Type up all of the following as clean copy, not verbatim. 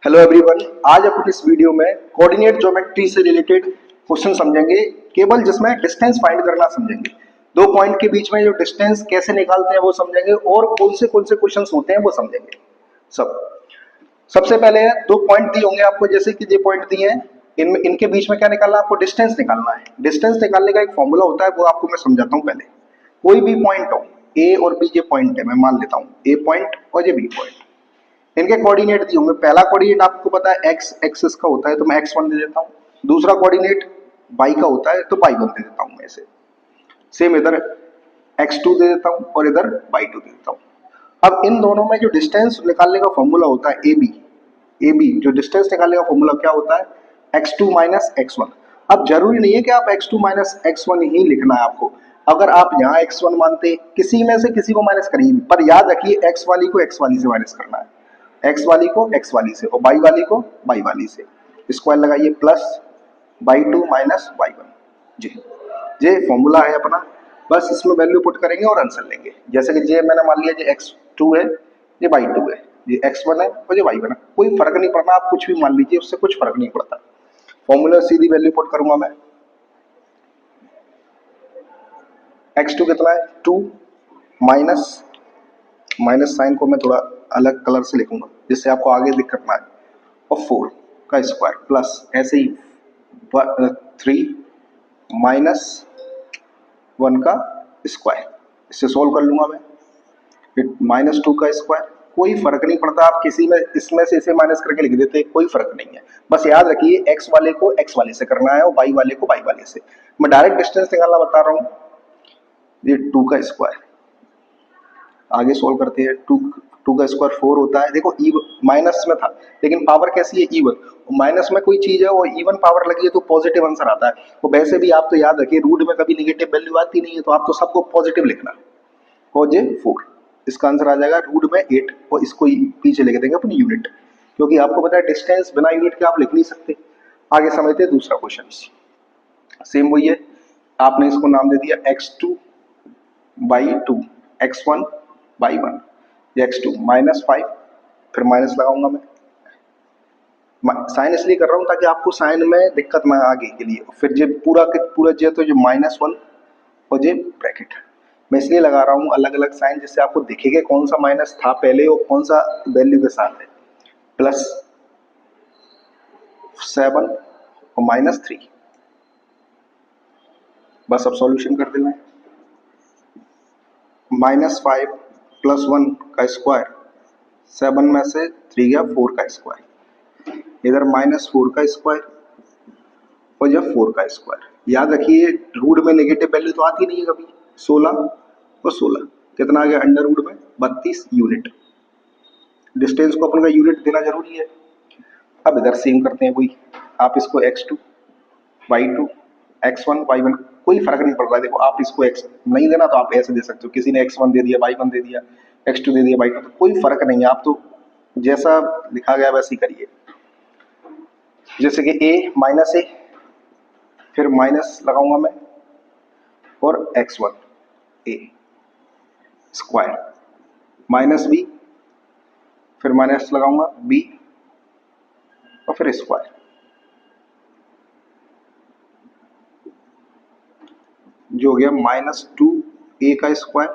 Hello everyone, आज अपन इस video में कोऑर्डिनेट ज्योमेट्री से रिलेटेड क्वेश्चन समझेंगे, केवल जिसमें डिस्टेंस फाइंड करना समझेंगे। दो पॉइंट के बीच में जो डिस्टेंस कैसे निकालते हैं वो समझेंगे और कौन से क्वेश्चंस होते हैं वो समझेंगे। सबसे पहले दो पॉइंट दिए होंगे आपको, जैसे कि ये पॉइंट दिए हैं, इनके बीच में क्या निकालना है आपको, डिस्टेंस निकालना है। डिस्टेंस निकालने का एक फॉर्मूला होता है, वो आपको मैं समझाता हूँ। पहले कोई भी पॉइंट हो, ए और बी ये पॉइंट है, मैं मान लेता हूँ ए पॉइंट और ये बी पॉइंट। इनके कोऑर्डिनेट दिए होंगे। पहला कोऑर्डिनेट आपको पता है एक्स एक्सिस का होता है, तो मैं x1 दे देता हूँ। दूसरा कोऑर्डिनेट y का होता है, तो y1 दे देता हूँ मैं इसे। सेम इधर x2 दे देता हूँ और इधर y2 दे देता हूँ। अब इन दोनों में जो डिस्टेंस निकालने का फॉर्मूला होता है ए बी जो डिस्टेंस निकालने का फॉर्मूला क्या होता है, x2 माइनस x1। अब जरूरी नहीं है कि आप x2 माइनस x1 ही लिखना है आपको। अगर आप यहाँ x1 मानते, किसी में से किसी को माइनस करिए, पर याद रखिए x वाली को x वाली से माइनस करना है, x वाली को x वाली से और y वाली को y वाली से। स्क्वायर लगाइए, प्लस y2 माइनस y1। जी, ये फॉर्मूला है अपना। बस इसमें वैल्यू पुट करेंगे और आंसर लेंगे। जैसे कि ये मैंने मान लिया, ये x2 है, ये y2 है, ये x1 है और ये y1 है। कोई फर्क नहीं पड़ना, आप कुछ भी मान लीजिए, उससे कुछ फर्क नहीं पड़ता। फॉर्मूला सीधी वैल्यू पुट करूंगा मैं। x2 कितना है, 2 माइनस, माइनस साइन को मैं थोड़ा अलग कलर से लिखूंगा जिससे आपको आगे दिक्कत ना आए, और 4 का स्क्वायर प्लस ऐसे ही 3 माइनस 1 का स्क्वायर। इससे सोल्व कर लूंगा मैं, -2 का स्क्वायर। कोई फर्क नहीं पड़ता, आप किसी में इसमें से इसे माइनस करके लिख देते, कोई फर्क नहीं है। बस याद रखिए x वाले को x वाले से करना है और y वाले को y वाले से। मैं डायरेक्ट डिस्टेंस निकालना बता रहा हूँ। ये 2 का स्क्वायर, आगे सोल्व करते हैं। 2 का स्क्वायर 4 होता है। देखो माइनस में था लेकिन पावर कैसी है, इवन। माइनस में कोई चीज है और इवन पावर लगी है तो पॉजिटिव आंसर आता है। तो वैसे भी आप तो याद रखिए, रूट में कभी निगेटिव वैल्यू आती नहीं है, तो आप तो सबको पॉजिटिव लिखना। और ये 4, इसका आंसर आ जाएगा रूट में 8, और इसको पीछे लेके देंगे अपनी यूनिट, क्योंकि आपको पता है डिस्टेंस बिना यूनिट के आप लिख नहीं सकते। आगे समझते हैं दूसरा क्वेश्चन। सेम वही है, आपने इसको नाम दे दिया x2 y2, x1 y1, x2 -5, फिर माइनस लगाऊंगा मैं। साइन इसलिए कर रहा हूं ताकि आपको साइन में दिक्कत ना आगे के लिए। फिर जो पूरा जो तो जो -1 और ये ब्रैकेट मैं इसलिए लगा रहा हूँ अलग अलग साइन, जिससे आपको दिखेगा कौन सा माइनस था पहले और कौन सा वैल्यू के साथ है। +7 और -3। बस अब सॉल्यूशन कर देना है। -5 + 1 का स्क्वायर, 7 में से 3 गया 4 का स्क्वायर, इधर -4 का स्क्वायर और यह 4 का स्क्वायर। याद रखिए रूट में नेगेटिव वैल्यू तो आती नहीं है कभी। 16 और 16 कितना आ गया, अंडर रूट में 32 यूनिट। डिस्टेंस को अपन का यूनिट देना जरूरी है। अब इधर सेम करते हैं वही, आप इसको x2 y2 x1 y1, कोई फर्क नहीं पड़ रहा है। देखो आप इसको x नहीं देना तो आप ऐसे दे सकते हो, किसी ने x1 दे दिया, y1 दे दिया, x2 दे दिया, y2, तो कोई फर्क नहीं है। आप तो जैसा लिखा गया वैसे ही करिए। जैसे कि a, फिर माइनस लगाऊंगा मैं और x1 a स्क्वायर, -b, फिर माइनस लगाऊंगा b और फिर स्क्वायर। जो हो गया -2a का स्क्वायर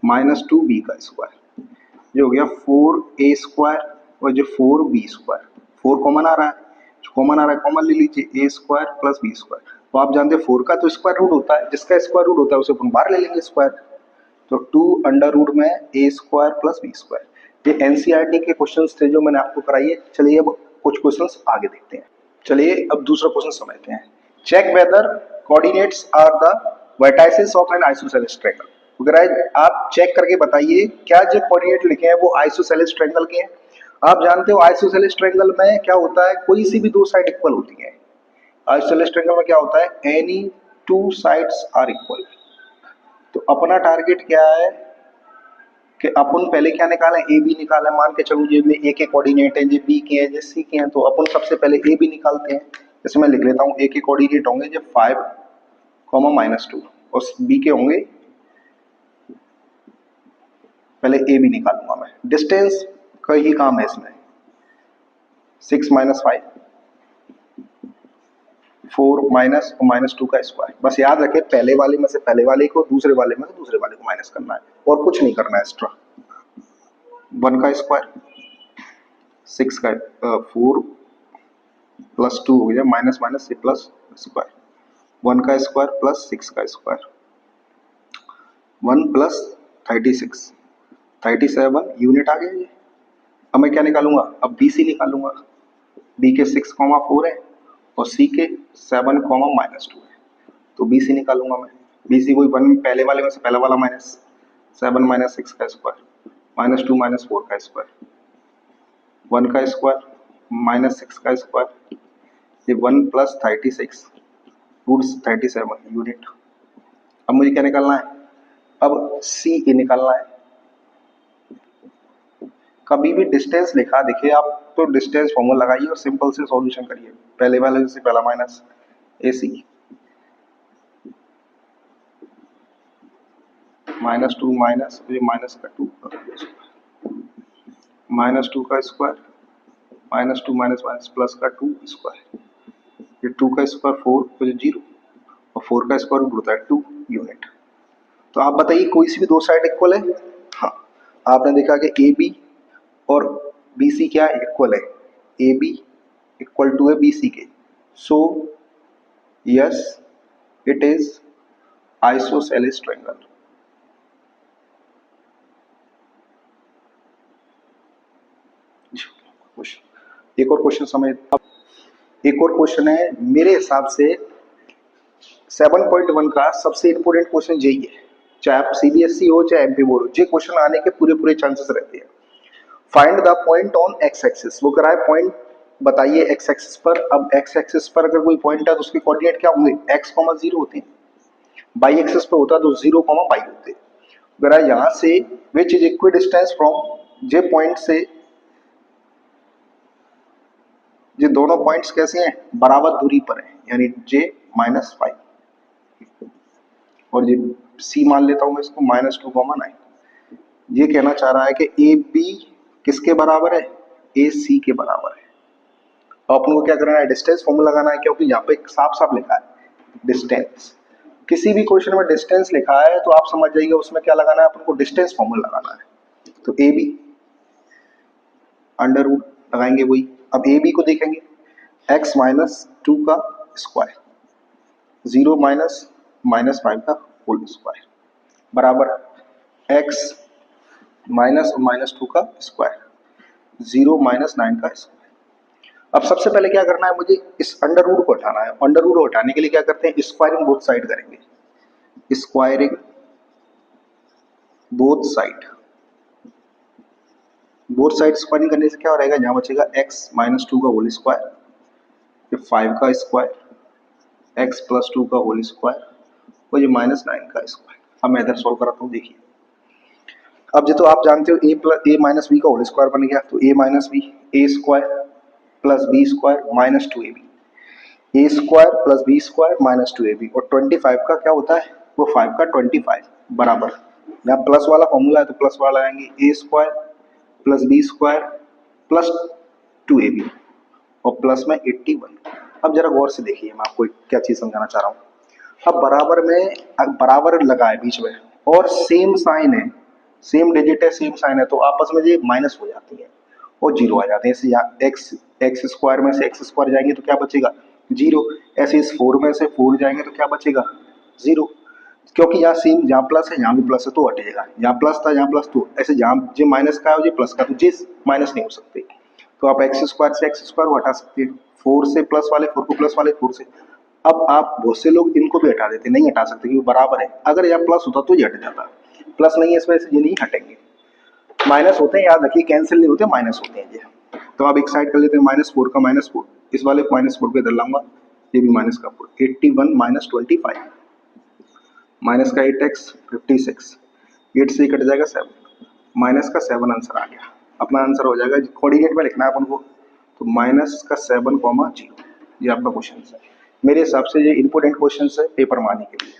-2b का स्क्वायर, जो हो गया 4a स्क्वायर और जो 4b स्क्वायर। 4 कॉमन आ रहा है, कॉमन आ रहा है, कॉमन ले लीजिए, a square plus b square. तो आप जानते हैं 4 का तो स्क्वायर रूट होता है, जिसका स्क्वायर रूट होता है उसे अपन बाहर ले लेंगे स्क्वायर। तो 2 अंडर रूट में a square plus b square. ये एनसीईआरटी के क्वेश्चंस थे जो मैंने आपको कराई है। चलिए अब कुछ क्वेश्चंस आगे देखते हैं। चलिए अब दूसरा क्वेश्चन समझते हैं। Check whether coordinates are the vertices of an isosceles triangle. अगर आप चेक करके बताइए क्या जो कोऑर्डिनेट लिखे हैं वो आइसोसेलेस ट्रायंगल के हैं। आप जानते हो आइसोसेलेस ट्रायंगल में क्या होता है, कोई सी भी दो साइड इक्वल होती है। आइसोसेलेस ट्रायंगल में क्या होता है, any two sides are equal. तो अपना टारगेट क्या है कि अपन पहले क्या निकालें, ए बी निकालें। मान के चलो ये में ए के कोऑर्डिनेट है, ये बी के हैं, ये सी के हैं, तो अपन सबसे पहले ए बी निकालते हैं। जैसे मैं लिख लेता हूँ, ए के कोऑर्डिनेट होंगे जो 5, -2 और बी के होंगे, पहले ए बी निकालूंगा मैं। डिस्टेंस का ही काम है इसमें। 6 माइनस 5, 4 माइनस और माइनस 2 का स्क्वायर। बस याद रखें पहले वाले में से पहले वाले को, दूसरे वाले में से दूसरे वाले को माइनस करना है और कुछ नहीं करना है एक्स्ट्रा। 1 का स्क्वायर, 6 का 4 प्लस 2 हो गया, माइनस माइनस से प्लस स्क्वायर, 1 का स्क्वायर प्लस 6 का स्क्वायर, 1 प्लस 36, 37 यूनिट आ गया ये। अब मैं क्या निकालूंगा, अब बी सी निकालूंगा। बी के 6,4 है और सी के 7,-2 है, तो बी सी निकालूंगा मैं। बी सी वही 1 पहले वाले में से पहला वाला माइनस 7 माइनस 6 का स्क्वायर, माइनस 2 माइनस 4 का स्क्वायर, 1 का स्क्वायर माइनस 6 का स्क्वायर, ये 1 प्लस 36 रूट 37 यूनिट। अब मुझे क्या निकालना है, अब सी ए निकालना है। कभी भी डिस्टेंस लिखा देखिए आप तो डिस्टेंस फॉर्मूला लगाइए और सिंपल से सॉल्यूशन करिए। पहले वाले से पहला माइनस ए सी, माइनस 2 माइनस माइनस का 2 माइनस 2 का square, minus 2 minus minus plus का 2 स्क्वायर, ये 2 का स्क्वायर 4 तो 0 और 4 का स्क्वायर रूट होता है 2 यूनिट। तो आप बताइए कोई सी भी दो साइड इक्वल है? हाँ, आपने देखा कि ए बी और बी सी क्या है, इक्वल है। ए बी इक्वल टू है बी सी के, so yes it is isosceles triangle. एक और क्वेश्चन समझ, एक और क्वेश्चन है मेरे हिसाब से 7.1 का सबसे इंपोर्टेंट क्वेश्चन यही है, चाहे आप सीबीएसई हो चाहे एमपी बोर्ड हो, ये क्वेश्चन आने के पूरे पूरे चांसेस रहते हैं। Find the point on x axis, वो कराए पॉइंट बताइए एक्स एक्सिस पर। अब एक्स एक्सिस पर अगर कोई पॉइंट है तो उसके कोऑर्डिनेट क्या होंगे, x, 0 होते हैं। बाई एक्सिस पे होता तो 0, बाई होते। अगर यहां से which is equi distance from J point से, ये दोनों पॉइंट्स कैसे हैं, बराबर दूरी पर है, यानी j -5 और ये c मान लेता हूं मैं इसको -2, 9। ये कहना चाह रहा है कि ए बी किसके बराबर है, ए सी के बराबर है। और अपन को क्या करना है, डिस्टेंस फॉर्मूला लगाना है, क्योंकि यहाँ पे साफ साफ लिखा है डिस्टेंस। किसी भी क्वेश्चन में डिस्टेंस लिखा है तो आप समझ जाइए उसमें क्या लगाना है, अपन को डिस्टेंस फॉर्मूला लगाना है। तो ए बी अंडर रूट लगाएंगे वही। अब ए बी को देखेंगे, x -2 का स्क्वायर, 0 -5 का होल स्क्वायर बराबर x -2 का स्क्वायर, 0 -9 का स्क्वायर। अब सबसे पहले क्या करना है, मुझे इस अंडर रूट को हटाना है। अंडर रूट को हटाने के लिए क्या करते हैं, स्क्वायरिंग बोथ साइड करेंगे। Squaring both side, both side squaring करने से क्या हो रहेगा, यहाँ बचेगा x -2 का होल स्क्वायर, फिर 5 का स्क्वायर, x +2 का होल स्क्वायर और ये -9 का स्क्वायर। अब मैं इधर सोल्व कराता हूँ, देखिए। अब जो तो आप जानते हो a माइनस बी का होल स्क्वायर बन गया, तो a minus B, A square plus B square -2ab, A square plus B square -2ab, और 25 का क्या होता है, वो 5 का 25 बराबर, यहाँ प्लस वाला फॉर्मूला है तो प्लस वाला लगाएंगे, a square plus B square plus 2ab और प्लस में 81। अब जरा गौर से देखिए, मैं आपको क्या चीज समझाना चाह रहा हूँ। अब बराबर में, अब बराबर लगा है बीच में और सेम साइन है, सेम डिजिट है, सेम साइन है, तो आपस में ये माइनस हो जाती है और 0 आ जाते हैं। ऐसे यहाँ एक्स स्क्वायर में से एक्स स्क्वायर जाएंगे तो क्या बचेगा, 0। ऐसे इस 4 में से 4 जाएंगे तो क्या बचेगा, 0। क्योंकि यहाँ सेम, यहाँ प्लस है यहाँ भी प्लस है तो हटेगा, यहाँ प्लस था यहाँ प्लस, तो ऐसे जहाँ जो माइनस का है जो प्लस का, तो जे माइनस नहीं हो सकते, तो आप एक्स स्क्वायर से एक्स स्क्वायर हटा सकते हैं, 4 से प्लस वाले 4 को प्लस वाले 4 से। अब आप बहुत से लोग इनको भी हटा देते, नहीं हटा सकते क्योंकि बराबर है। अगर यहाँ प्लस होता तो ये हट जाता, प्लस नहीं है इस वजह से ये नहीं हटेंगे। माइनस होते हैं, याद रखिए, कैंसिल नहीं होते, माइनस होते हैं ये। तो आप एक साइड कर लेते हैं, -4 का -4, इस वाले को -4 पे इधर लाऊंगा, ये भी माइनस का 4, 81 -25, माइनस का 8x 56, 8 से कट जाएगा 7, माइनस का 7 आंसर आ गया। अपना आंसर हो जाएगा, कोऑर्डिनेट में लिखना है अपन को, तो -7, 0, ये आपका क्वेश्चन है। मेरे हिसाब से ये इंपोर्टेंट क्वेश्चन है पेपर मारने के लिए।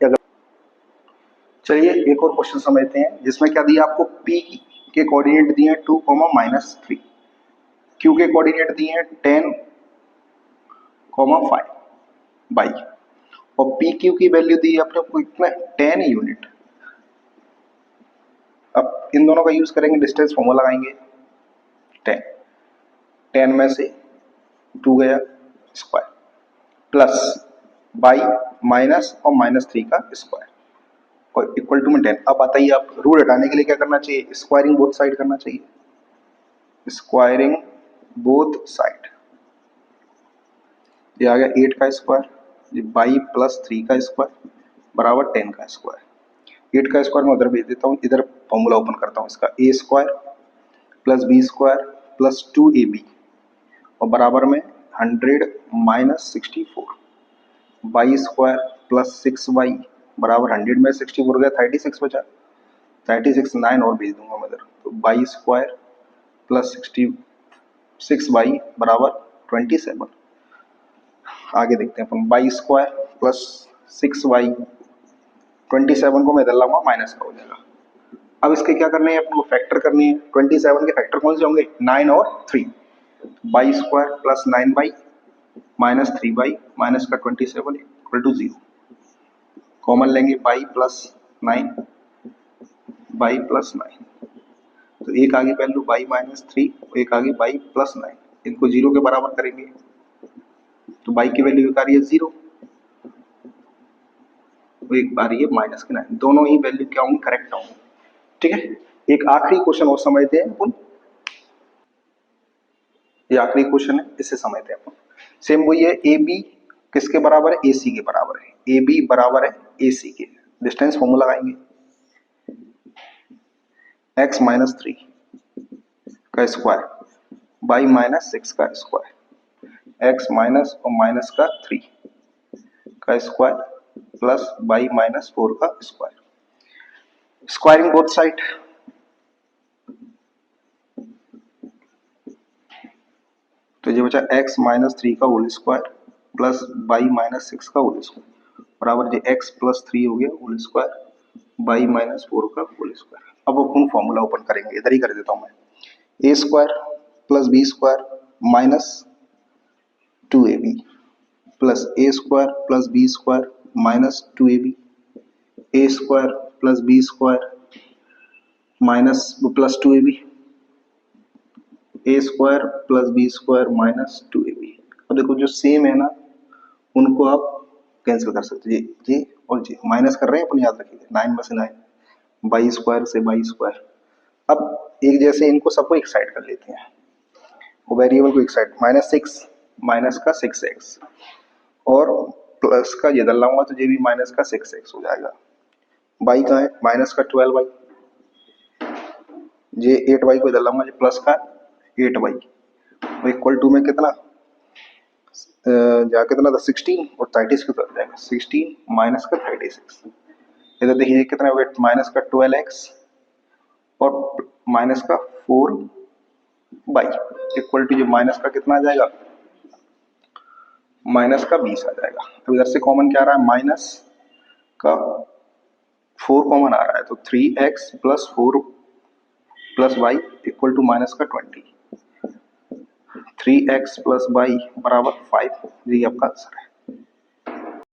अगर चलिए एक और क्वेश्चन समझते हैं, जिसमें क्या दिया आपको, P के कोऑर्डिनेट दिए हैं 2, -3। क्यू के कोऑर्डिनेट दिए हैं 10,5 बाई, और पी क्यू की वैल्यू दी है अपने को कितना 10 यूनिट। अब इन दोनों का यूज करेंगे, डिस्टेंस फॉर्मूला लगाएंगे 10, 10 में से 2 गया स्क्वायर, प्लस बाई माइनस और -3 का स्क्वायर और इक्वल टू में 10। अब बताइए आप रूल हटाने के लिए क्या करना चाहिए, स्क्वायरिंग बोथ साइड करना चाहिए, स्क्वायरिंग बोथ साइड। ये आ गया 8 का स्क्वायर, ये बाई प्लस 3 का स्क्वायर बराबर 10 का स्क्वायर। 8 का स्क्वायर मैं उधर भेज देता हूँ, इधर फॉर्मूला ओपन करता हूँ इसका, a square plus B square plus 2ab और बराबर में 100 minus 64 by square plus 6y बराबर 100 में 64 गया 36 बचा, 36 9 और भेज दूंगा मैं इधर, तो बाई स्क्वायर प्लस 66y बराबर 27। आगे देखते हैं अपन, बाई स्क्वायर प्लस 6y 27 को मैं इधर लाऊंगा माइनस का हो जाएगा। अब इसके क्या करने हैं अपन को, फैक्टर करनी है। 27 के फैक्टर कौन से होंगे, 9 और 3, by square plus 9y minus 3y minus का 27 इक्वल टू 0। कॉमन लेंगे बाई प्लस 9, बाई प्लस 9, तो एक आगे वैल्यू बाई माइनस 3 और एक आगे बाई प्लस 9, इनको 0 के बराबर करेंगे तो बाई की वैल्यू एक आ रही है 0, एक बार ये माइनस के 9, दोनों ही वैल्यू क्या होंगी, करेक्ट होंगी। ठीक है, एक आखिरी क्वेश्चन और समझते हैं अपन, ये आखिरी क्वेश्चन है, इसे समझते हैं अपन। सेम वही है, ए बी किसके बराबर है, ए सी के बराबर है, ए बी बराबर है ए सी के, डिस्टेंस फॉर्मूला लगाएंगे x माइनस 3 का स्क्वायर बाई माइनस 6 का स्क्वायर, x माइनस और माइनस का 3 का स्क्वायर प्लस बाई माइनस 4 का स्क्वायर, स्क्वायरिंग बोथ साइड। तो ये बचा x माइनस 3 का whole square plus Y minus 6 का होल स्क्वायर बराबर ये x प्लस 3 हो गया होल स्क्वायर बाई माइनस 4 का होल स्क्वायर। अब अपन फॉर्मूला ओपन करेंगे, इधर ही कर देता हूं मैं, a square plus B square minus 2ab plus a square plus B square minus 2ab, A square plus B square minus plus 2ab, A square plus B square minus 2ab। अब देखो जो same है ना उनको आप cancel कर सकते हो, ये और ये माइनस कर रहे हैं अपन, याद रखिए 9 में से 9, बाई स्क्वायर से बाई स्क्वायर। अब एक जैसे इनको सबको एक साइड कर लेते हैं, वो वेरिएबल को एक साइड, -6 माइनस का 6x और प्लस का ये इधर लाऊंगा तो ये भी माइनस का 6x हो जाएगा। बाई कहाँ है, माइनस का 12y, ये 8y को इधर लाऊंगा, ये प्लस का 8y इक्वल टू में कितना जा कितना था 16 और 36 की तरफ जाएगा, 16 माइनस का 36, इधर देखिए कितना वेट माइनस का 12x और माइनस का 4y इक्वल टू जो माइनस का कितना आ जाएगा, माइनस का 20 आ जाएगा। तो इधर से कॉमन क्या आ रहा है, माइनस का 4 कॉमन आ रहा है, तो 3x plus 4 plus y equal to minus का 20, 3x प्लस y बराबर 5, यही आपका आंसर है।